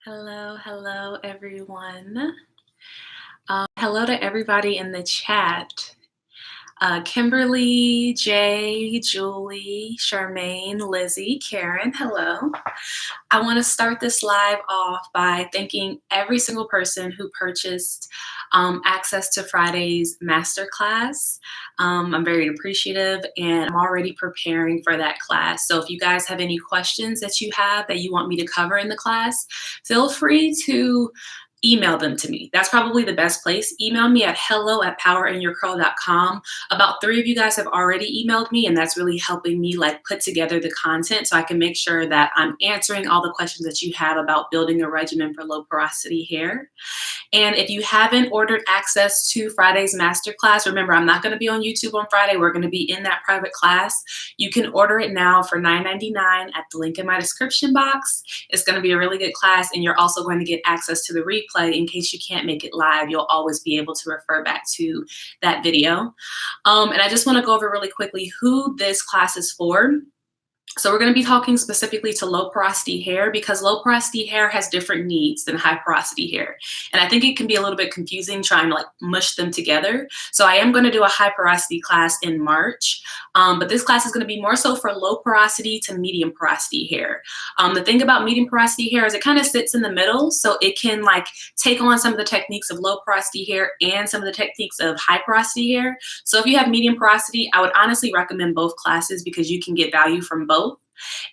Hello, everyone. Hello to everybody in the chat. Kimberly, Jay, Julie, Charmaine, Lizzie, Karen, hello. I want to start this live off by thanking every single person who purchased access to Friday's masterclass. I'm very appreciative, and I'm already preparing for that class. So if you guys have any questions that you have that you want me to cover in the class, feel free to email them to me. That's probably the best place. Email me at hello@PowerInYourCurl.com. About 3 of you guys have already emailed me, and that's really helping me like put together the content so I can make sure that I'm answering all the questions that you have about building a regimen for low porosity hair. And if you haven't ordered access to Friday's masterclass, remember, I'm not going to be on YouTube on Friday. We're going to be in that private class. You can order it now for $9.99 at the link in my description box. It's going to be a really good class, and you're also going to get access to the replay in case you can't make it live. You'll always be able to refer back to that video. And I just want to go over really quickly who this class is for. So we're going to be talking specifically to low porosity hair because low porosity hair has different needs than high porosity hair. And I think it can be a little bit confusing trying to like mush them together. So I am going to do a high porosity class in March, but this class is going to be more so for low porosity to medium porosity hair. The thing about medium porosity hair is it kind of sits in the middle, so it can like take on some of the techniques of low porosity hair and some of the techniques of high porosity hair. So if you have medium porosity, I would honestly recommend both classes because you can get value from both.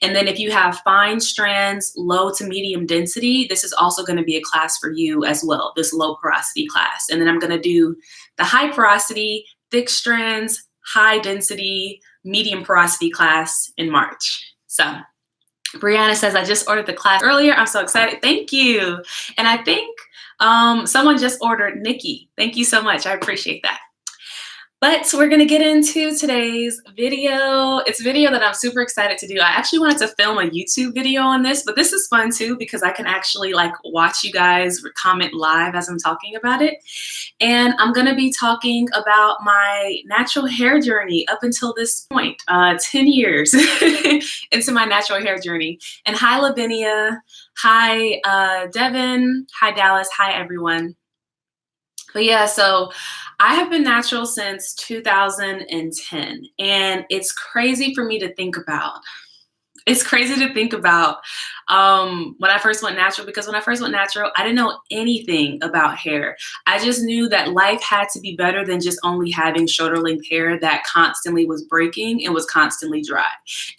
And then if you have fine strands, low to medium density, this is also going to be a class for you as well, this low porosity class. And then I'm going to do the high porosity, thick strands, high density, medium porosity class in March. So Brianna says, I just ordered the class earlier. I'm so excited. Thank you. And I think someone just ordered Nikki. Thank you so much. I appreciate that. But we're going to get into today's video. It's a video that I'm super excited to do. I actually wanted to film a YouTube video on this, but this is fun too because I can actually like watch you guys comment live as I'm talking about it. And I'm going to be talking about my natural hair journey up until this point, 10 years into my natural hair journey. And hi, Lavinia. Hi, Devin. Hi, Dallas. Hi, everyone. But yeah, so I have been natural since 2010, and it's crazy for me to think about. It's crazy to think about when I first went natural, because when I first went natural, I didn't know anything about hair. I just knew that life had to be better than just only having shoulder length hair that constantly was breaking and was constantly dry.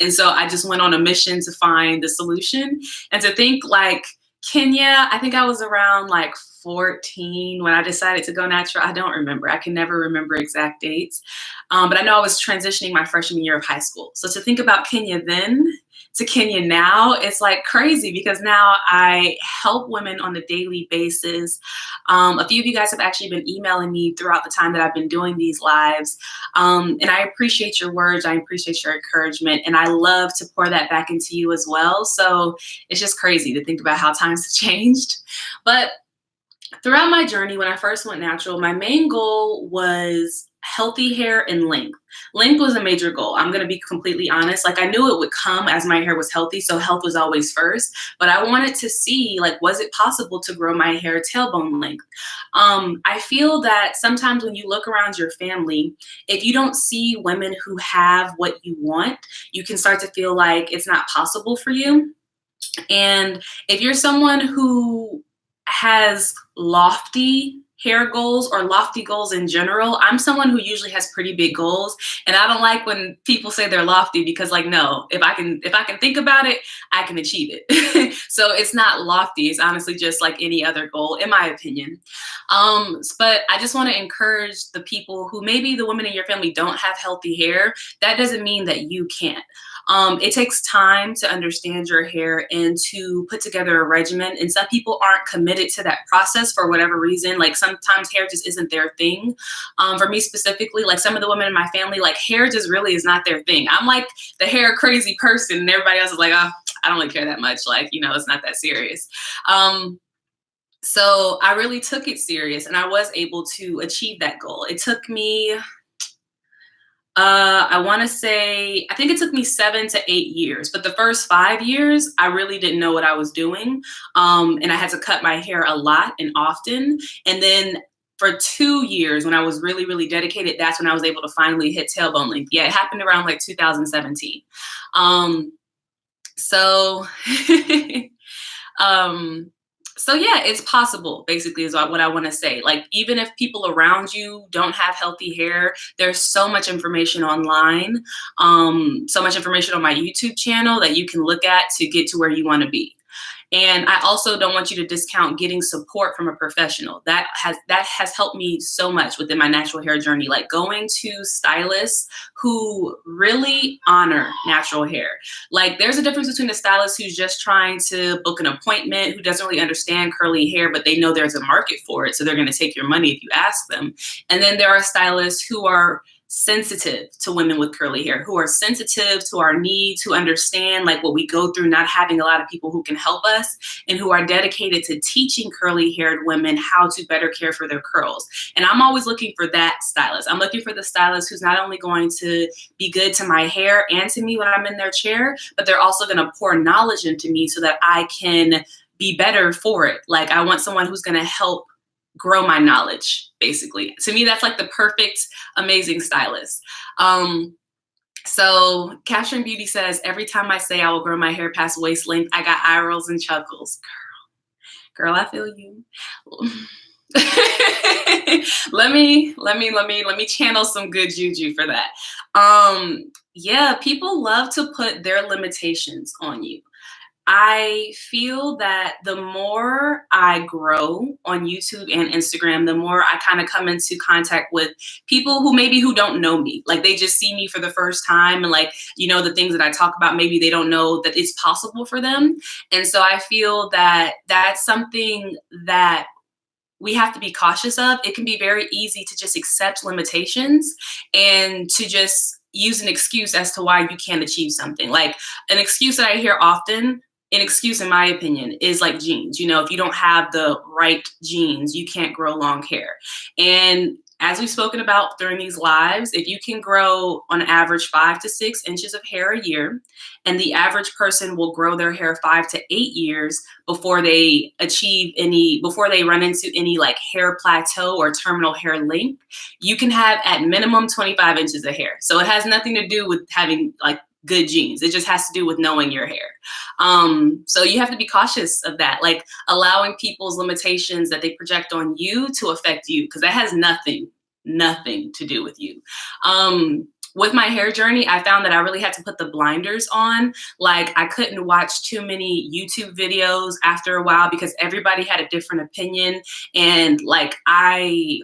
And so I just went on a mission to find the solution. And to think like Kenya, I think I was around like 14 when I decided to go natural. I don't remember. I can never remember exact dates. But I know I was transitioning my freshman year of high school. So to think about Kenya then to Kenya now, it's like crazy because now I help women on a daily basis. A few of you guys have actually been emailing me throughout the time that I've been doing these lives. And I appreciate your words. I appreciate your encouragement. And I love to pour that back into you as well. So it's just crazy to think about how times have changed. But throughout my journey, when I first went natural, my main goal was healthy hair and length. Length was a major goal. I'm going to be completely honest. Like I knew it would come as my hair was healthy. So health was always first, but I wanted to see like, was it possible to grow my hair tailbone length? I feel that sometimes when you look around your family, if you don't see women who have what you want, you can start to feel like it's not possible for you. And if you're someone who has lofty hair goals or lofty goals in general, I'm someone who usually has pretty big goals, and I don't like when people say they're lofty because like, no, if I can think about it, I can achieve it. So it's not lofty. It's honestly just like any other goal, in my opinion. But I just want to encourage the people who maybe the women in your family don't have healthy hair. That doesn't mean that you can't. It takes time to understand your hair and to put together a regimen. And some people aren't committed to that process for whatever reason. Like sometimes hair just isn't their thing. For me specifically, like some of the women in my family, like hair just really is not their thing. I'm like the hair crazy person and everybody else is like, oh, I don't really care that much. Like, you know, it's not that serious. So I really took it serious and I was able to achieve that goal. It took me I want to say, I think it took me 7 to 8 years, but the first 5 years, I really didn't know what I was doing. And I had to cut my hair a lot and often. And then for 2 years, when I was really, really dedicated, that's when I was able to finally hit tailbone length. Yeah, it happened around like 2017. So, um, so yeah, it's possible, basically, is what I want to say. Like, even if people around you don't have healthy hair, there's so much information online, so much information on my YouTube channel that you can look at to get to where you want to be. And I also don't want you to discount getting support from a professional. That has helped me so much within my natural hair journey. Like going to stylists who really honor natural hair. Like there's a difference between a stylist who's just trying to book an appointment, who doesn't really understand curly hair, but they know there's a market for it, so they're going to take your money if you ask them. And then there are stylists who are sensitive to women with curly hair, who are sensitive to our needs, who understand like what we go through, not having a lot of people who can help us, and who are dedicated to teaching curly haired women how to better care for their curls. And I'm always looking for that stylist. I'm looking for the stylist who's not only going to be good to my hair and to me when I'm in their chair, but they're also going to pour knowledge into me so that I can be better for it. Like I want someone who's going to help grow my knowledge, basically. To me, that's like the perfect, amazing stylist. So Capturing Beauty says, every time I say I will grow my hair past waist length, I got eye rolls and chuckles. Girl, I feel you. let me channel some good juju for that. Yeah, people love to put their limitations on you. I feel that the more I grow on YouTube and Instagram, the more I kind of come into contact with people who don't know me. Like they just see me for the first time, and like, you know, the things that I talk about, maybe they don't know that it's possible for them. And so I feel that that's something that we have to be cautious of. It can be very easy to just accept limitations and to just use an excuse as to why you can't achieve something. Like an excuse that I hear often, an excuse in my opinion, is like genes. You know, if you don't have the right genes, you can't grow long hair. And as we've spoken about during these lives, if you can grow on average 5 to 6 inches of hair a year, and the average person will grow their hair 5 to 8 years before they run into any like hair plateau or terminal hair length, you can have at minimum 25 inches of hair. So it has nothing to do with having like good genes. It just has to do with knowing your hair. So you have to be cautious of that, like allowing people's limitations that they project on you to affect you, because that has nothing to do with you. With my hair journey, I found that I really had to put the blinders on. Like I couldn't watch too many YouTube videos after a while because everybody had a different opinion. And like I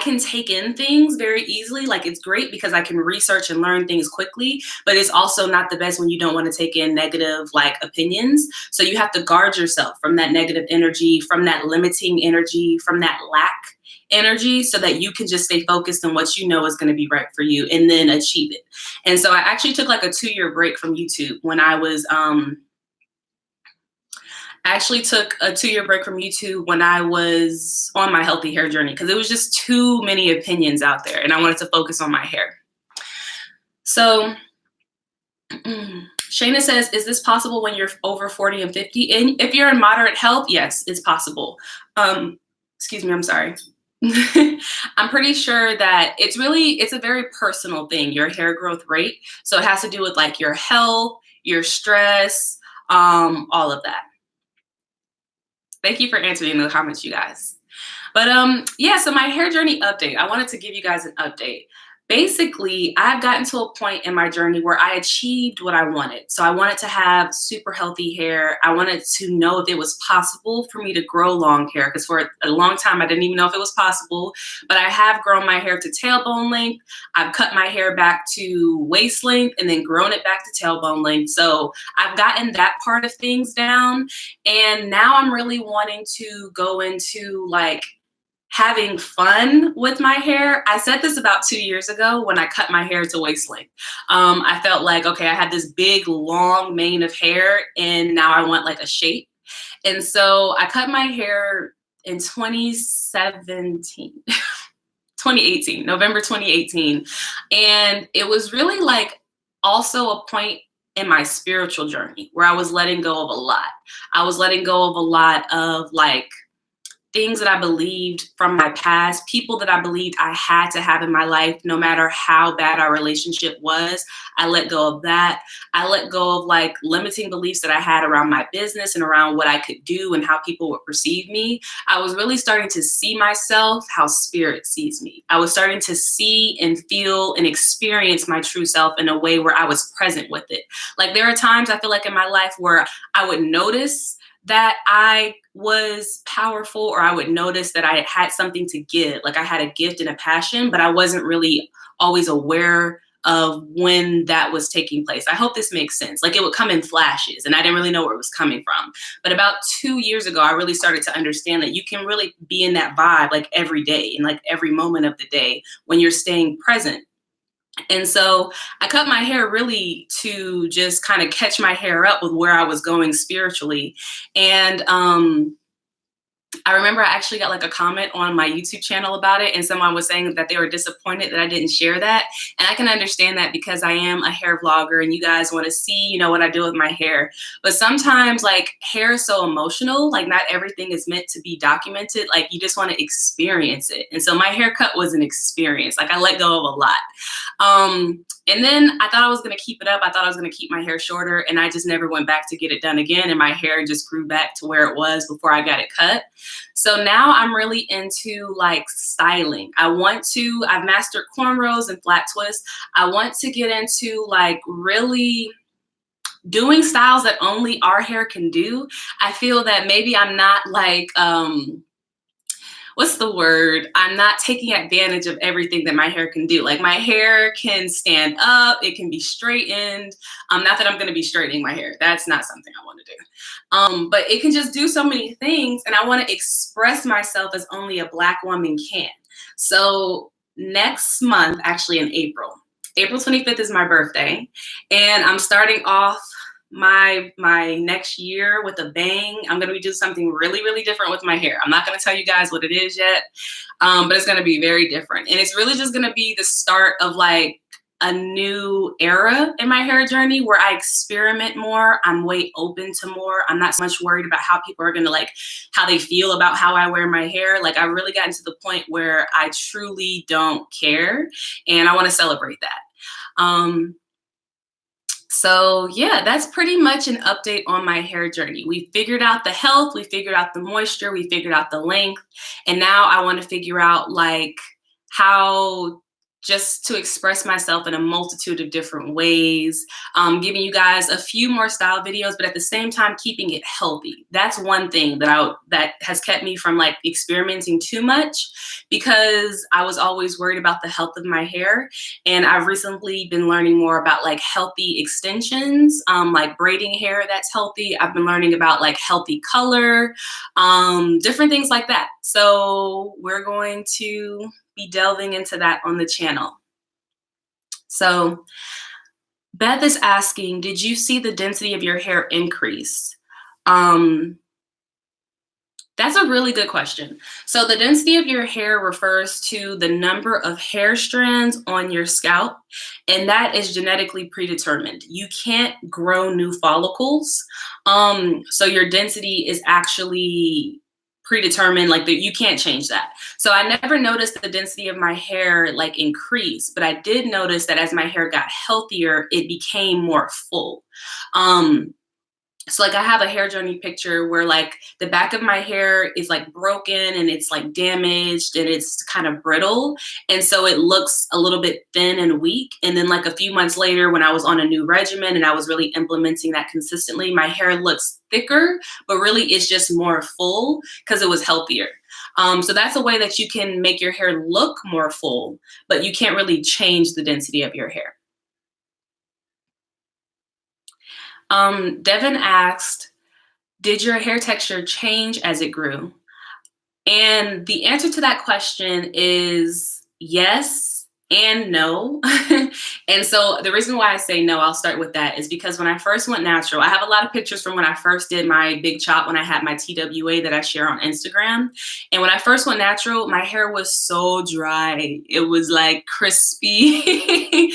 can take in things very easily. Like it's great because I can research and learn things quickly, but it's also not the best when you don't want to take in negative like opinions. So you have to guard yourself from that negative energy, from that limiting energy, from that lack energy, so that you can just stay focused on what you know is going to be right for you and then achieve it. And so I actually took like a 2-year break from YouTube when I was when I was on my healthy hair journey, because it was just too many opinions out there and I wanted to focus on my hair. So Shayna says, is this possible when you're over 40 and 50? And if you're in moderate health, yes, it's possible. Excuse me, I'm sorry. I'm pretty sure that it's a very personal thing, your hair growth rate. So it has to do with like your health, your stress, all of that. Thank you for answering in the comments, you guys. But yeah, so my hair journey update. I wanted to give you guys an update. Basically, I've gotten to a point in my journey where I achieved what I wanted. So I wanted to have super healthy hair. I wanted to know if it was possible for me to grow long hair, because for a long time, I didn't even know if it was possible. But I have grown my hair to tailbone length. I've cut my hair back to waist length and then grown it back to tailbone length. So I've gotten that part of things down. And now I'm really wanting to go into like having fun with my hair. I said this about 2 years ago when I cut my hair to waist length. I felt like, okay, I had this big long mane of hair and now I want like a shape. And so I cut my hair in 2017. 2018, November 2018. And it was really like also a point in my spiritual journey where I was letting go of a lot. I was letting go of a lot of like things that I believed from my past, people that I believed I had to have in my life, no matter how bad our relationship was. I let go of that. I let go of like limiting beliefs that I had around my business and around what I could do and how people would perceive me. I was really starting to see myself how spirit sees me. I was starting to see and feel and experience my true self in a way where I was present with it. Like there are times I feel like in my life where I would notice that I was powerful, or I would notice that I had something to give, like I had a gift and a passion, but I wasn't really always aware of when that was taking place. I hope this makes sense. Like it would come in flashes and I didn't really know where it was coming from. But about 2 years ago, I really started to understand that you can really be in that vibe like every day and like every moment of the day when you're staying present. And so I cut my hair really to just kind of catch my hair up with where I was going spiritually. And I remember I actually got like a comment on my YouTube channel about it, and someone was saying that they were disappointed that I didn't share that. And I can understand that because I am a hair vlogger and you guys want to see, what I do with my hair. But sometimes like hair is so emotional, like not everything is meant to be documented. Like you just want to experience it. And so my haircut was an experience. Like I let go of a lot. And then I thought I was going to keep it up. I thought I was going to keep my hair shorter, and I just never went back to get it done again. And my hair just grew back to where it was before I got it cut. So now I'm really into like styling. I've mastered cornrows and flat twists. I want to get into like really doing styles that only our hair can do. I feel that maybe I'm not like, what's the word? I'm not taking advantage of everything that my hair can do. Like my hair can stand up, it can be straightened. Not that I'm gonna be straightening my hair. That's not something I wanna do. But it can just do so many things, and I wanna express myself as only a Black woman can. So next month, actually in April 25th is my birthday, and I'm starting off my next year with a bang. I'm going to be doing something really, really different with my hair. I'm not going to tell you guys what it is yet, but it's going to be very different. And it's really just going to be the start of like a new era in my hair journey where I experiment more. I'm way open to more. I'm not so much worried about how people are going to like how they feel about how I wear my hair. Like I really gotten to the point where I truly don't care, and I want to celebrate that. So yeah, that's pretty much an update on my hair journey. We figured out the health, we figured out the moisture, we figured out the length, and now I want to figure out like how just to express myself in a multitude of different ways, giving you guys a few more style videos, but at the same time keeping it healthy. That's one thing that has kept me from like experimenting too much, because I was always worried about the health of my hair. And I've recently been learning more about like healthy extensions, like braiding hair that's healthy. I've been learning about like healthy color, different things like that. So we're going to be delving into that on the channel. So Beth is asking, did you see the density of your hair increase? That's a really good question. So the density of your hair refers to the number of hair strands on your scalp, and that is genetically predetermined. You can't grow new follicles. So your density is actually predetermined, like that you can't change that. So I never noticed the density of my hair like increase, but I did notice that as my hair got healthier, it became more full. So like I have a hair journey picture where like the back of my hair is like broken and it's like damaged and it's kind of brittle. And so it looks a little bit thin and weak. And then like a few months later, when I was on a new regimen and I was really implementing that consistently, my hair looks thicker, but really it's just more full because it was healthier. So that's a way that you can make your hair look more full, but you can't really change the density of your hair. Devin asked, did your hair texture change as it grew? And the answer to that question is yes and no. And so the reason why I say no, I'll start with that, is because when I first went natural, I have a lot of pictures from when I first did my big chop, when I had my TWA that I share on Instagram. And when I first went natural, my hair was so dry. It was like crispy.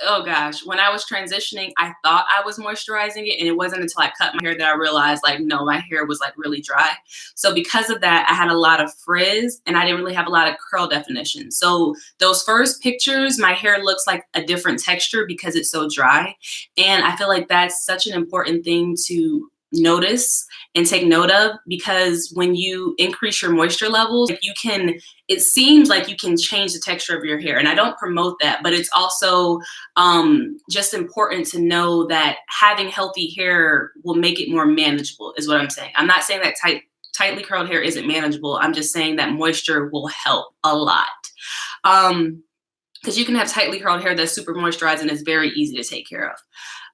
Oh gosh, when I was transitioning, I thought I was moisturizing it. And it wasn't until I cut my hair that I realized, like, no, my hair was like really dry. So because of that, I had a lot of frizz and I didn't really have a lot of curl definition. So those first pictures, my hair looks like a different texture because it's so dry. And I feel like that's such an important thing to notice and take note of, because when you increase your moisture levels, it seems like you can change the texture of your hair. And I don't promote that, but it's also just important to know that having healthy hair will make it more manageable, is what I'm saying. I'm not saying that tightly curled hair isn't manageable. I'm just saying that moisture will help a lot. Because you can have tightly curled hair that's super moisturized and it's very easy to take care of.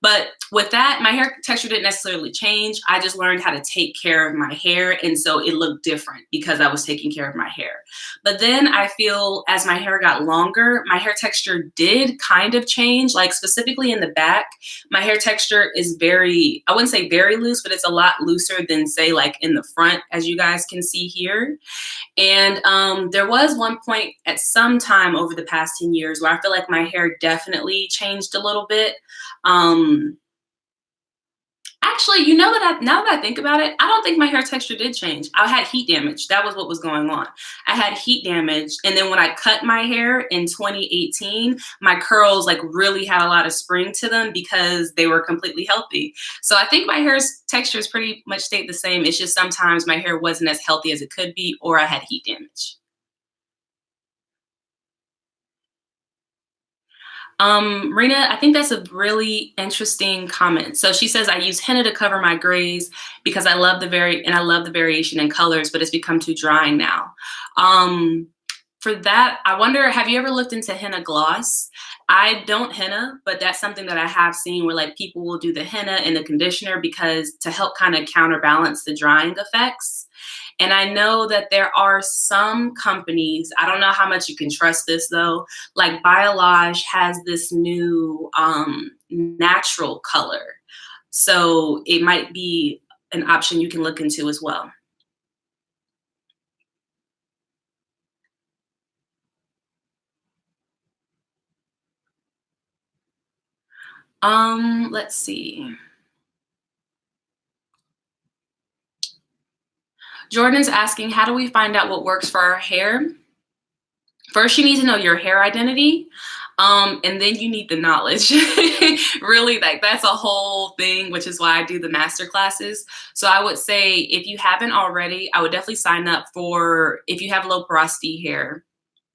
But with that, my hair texture didn't necessarily change. I just learned how to take care of my hair. And so it looked different because I was taking care of my hair. But then I feel as my hair got longer, my hair texture did kind of change. Like specifically in the back, my hair texture is very, I wouldn't say very loose, but it's a lot looser than say like in the front, as you guys can see here. And there was one point at some time over the past 10 years where I feel like my hair definitely changed a little bit. Actually, now that I think about it, I don't think my hair texture did change. I had heat damage. That was what was going on. I had heat damage. And then when I cut my hair in 2018, my curls like really had a lot of spring to them because they were completely healthy. So I think my hair's texture is pretty much stayed the same. It's just sometimes my hair wasn't as healthy as it could be, or I had heat damage. Rena, I think that's a really interesting comment. So she says, I use henna to cover my grays because I love the variation in colors, but it's become too drying now. For that, I wonder, have you ever looked into henna gloss? I don't henna, but that's something that I have seen where like people will do the henna and the conditioner because to help kind of counterbalance the drying effects. And I know that there are some companies, I don't know how much you can trust this though, like Biolage has this new natural color. So it might be an option you can look into as well. Let's see. Jordan's asking, how do we find out what works for our hair? First, you need to know your hair identity. And then you need the knowledge. Really, like that's a whole thing, which is why I do the master classes. So I would say if you haven't already, I would definitely sign up for, if you have low porosity hair.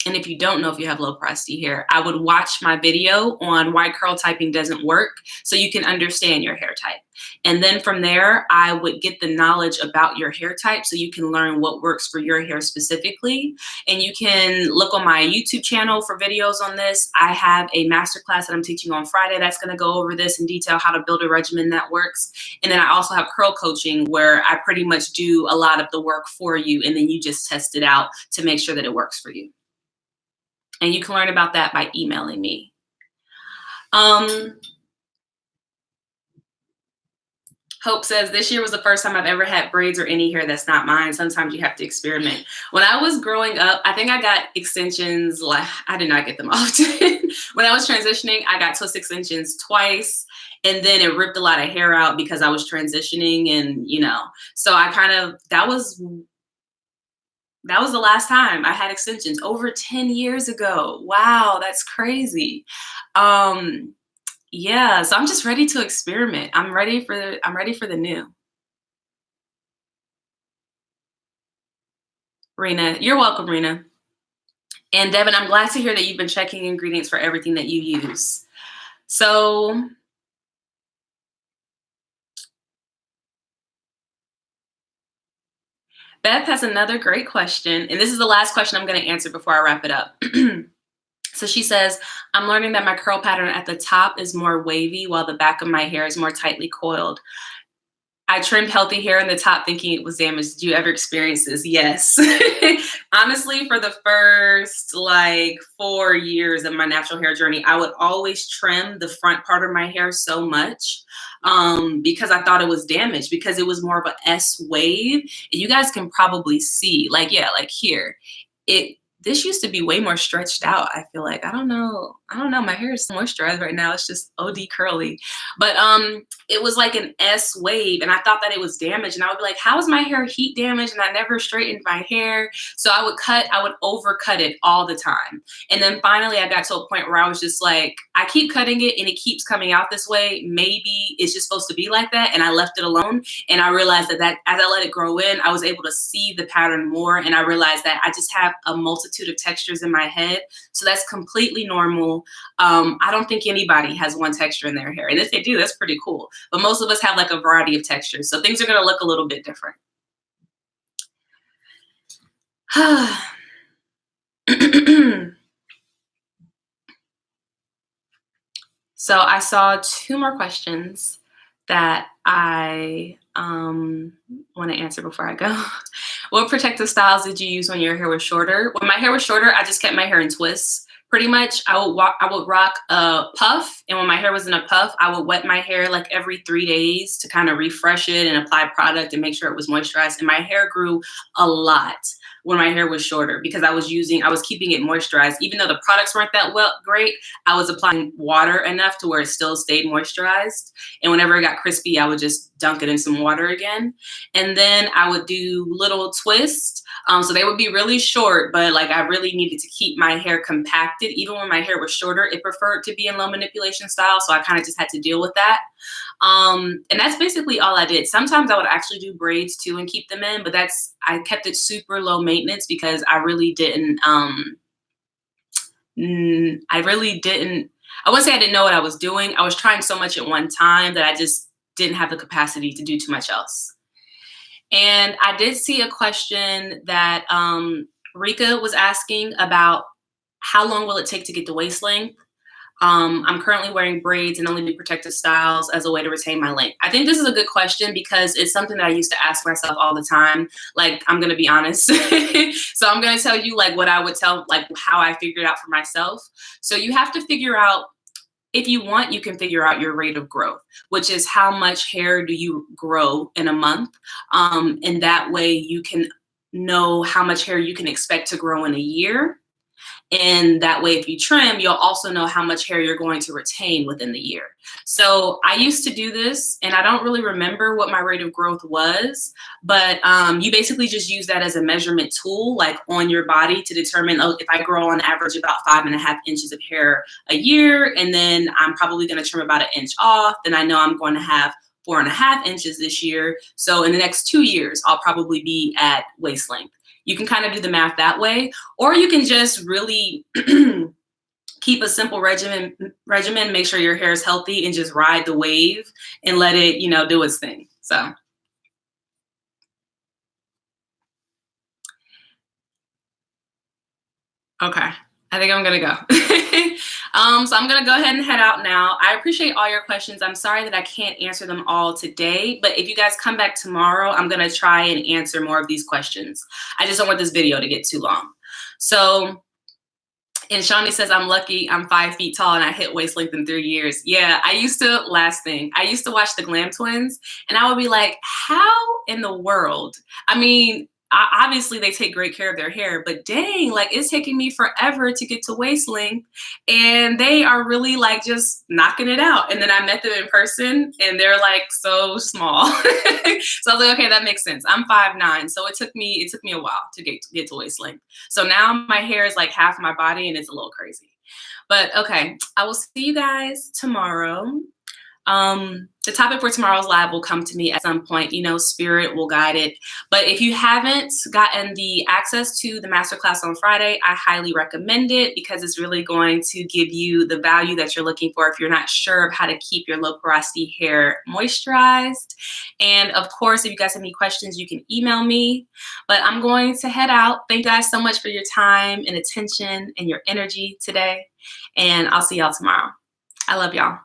And if you don't know if you have low porosity hair, I would watch my video on why curl typing doesn't work so you can understand your hair type. And then from there, I would get the knowledge about your hair type so you can learn what works for your hair specifically. And you can look on my YouTube channel for videos on this. I have a masterclass that I'm teaching on Friday that's going to go over this in detail, how to build a regimen that works. And then I also have curl coaching where I pretty much do a lot of the work for you and then you just test it out to make sure that it works for you. And you can learn about that by emailing me. Hope says, this year was the first time I've ever had braids or any hair that's not mine. Sometimes you have to experiment. When I was growing up, I think I got extensions. Like I did not get them often. When I was transitioning, I got twist extensions twice. And then it ripped a lot of hair out because I was transitioning and, so I kind of, that was the last time I had extensions over 10 years ago. Wow, that's crazy. Yeah, so I'm just ready to experiment. I'm ready for the new. Rena, you're welcome, Rena. And Devin, I'm glad to hear that you've been checking ingredients for everything that you use. So Beth has another great question, and this is the last question I'm going to answer before I wrap it up. So she says, I'm learning that my curl pattern at the top is more wavy while the back of my hair is more tightly coiled. I trimmed healthy hair in the top thinking it was damaged. Did you ever experience this? Yes. Honestly, for the first like 4 years of my natural hair journey, I would always trim the front part of my hair so much because I thought it was damaged because it was more of a S wave. And you guys can probably see, like, yeah, like here, this used to be way more stretched out. I feel like, I don't know. My hair is moisturized right now. It's just OD curly. But it was like an S wave and I thought that it was damaged. And I would be like, how is my hair heat damaged? And I never straightened my hair. So I would overcut it all the time. And then finally I got to a point where I was just like, I keep cutting it and it keeps coming out this way. Maybe it's just supposed to be like that. And I left it alone. And I realized that as I let it grow in, I was able to see the pattern more. And I realized that I just have a multitude of textures in my head. So that's completely normal. I don't think anybody has one texture in their hair. And if they do, that's pretty cool. But most of us have like a variety of textures. So things are going to look a little bit different. So I saw 2 more questions that I want to answer before I go. What protective styles did you use when your hair was shorter? When my hair was shorter, I just kept my hair in twists. Pretty much, I would rock a puff, and when my hair was in a puff, I would wet my hair like every 3 days to kind of refresh it and apply product and make sure it was moisturized. And my hair grew a lot when my hair was shorter because I was keeping it moisturized. Even though the products weren't that great, I was applying water enough to where it still stayed moisturized. And whenever it got crispy, I would just dunk it in some water again. And then I would do little twists. So they would be really short, but like I really needed to keep my hair compacted. Even when my hair was shorter, it preferred to be in low manipulation style. So I kind of just had to deal with that. And that's basically all I did. Sometimes I would actually do braids too and keep them in, but I kept it super low maintenance because I really didn't, I wouldn't say I didn't know what I was doing. I was trying so much at one time that I just didn't have the capacity to do too much else. And I did see a question that Rika was asking about how long will it take to get to waist length? I'm currently wearing braids and only do protective styles as a way to retain my length. I think this is a good question because it's something that I used to ask myself all the time. Like, I'm going to be honest. So I'm going to tell you like what I would tell, like how I figured out for myself. So you have to figure out, if you want, you can figure out your rate of growth, which is how much hair do you grow in a month. And that way you can know how much hair you can expect to grow in a year. And that way, if you trim, you'll also know how much hair you're going to retain within the year. So I used to do this, and I don't really remember what my rate of growth was, but you basically just use that as a measurement tool, like on your body to determine, oh, if I grow on average about 5.5 inches of hair a year, and then I'm probably going to trim about 1 inch off, then I know I'm going to have 4.5 inches this year. So in the next 2 years, I'll probably be at waist length. You can kind of do the math that way, or you can just really keep a simple regimen, make sure your hair is healthy and just ride the wave and let it, do its thing. So. Okay, I think I'm gonna go. So I'm gonna go ahead and head out now. I appreciate all your questions. I'm sorry that I can't answer them all today, but if you guys come back tomorrow, I'm gonna try and answer more of these questions. I just don't want this video to get too long. So, and Shawnee says, I'm lucky I'm 5 feet tall and I hit waist length in 3 years. Yeah, I used to watch the Glam Twins and I would be like, how in the world? I mean, obviously they take great care of their hair, but dang, like it's taking me forever to get to waist length and they are really like just knocking it out. And then I met them in person and they're like so small. So I was like, okay, that makes sense. I'm 5'9", so it took me a while to get to waist length. So now my hair is like half my body and it's a little crazy. But okay, I will see you guys tomorrow. The topic for tomorrow's live will come to me at some point, spirit will guide it. But if you haven't gotten the access to the masterclass on Friday, I highly recommend it because it's really going to give you the value that you're looking for if you're not sure of how to keep your low porosity hair moisturized. And of course, if you guys have any questions, you can email me, but I'm going to head out. Thank you guys so much for your time and attention and your energy today. And I'll see y'all tomorrow. I love y'all.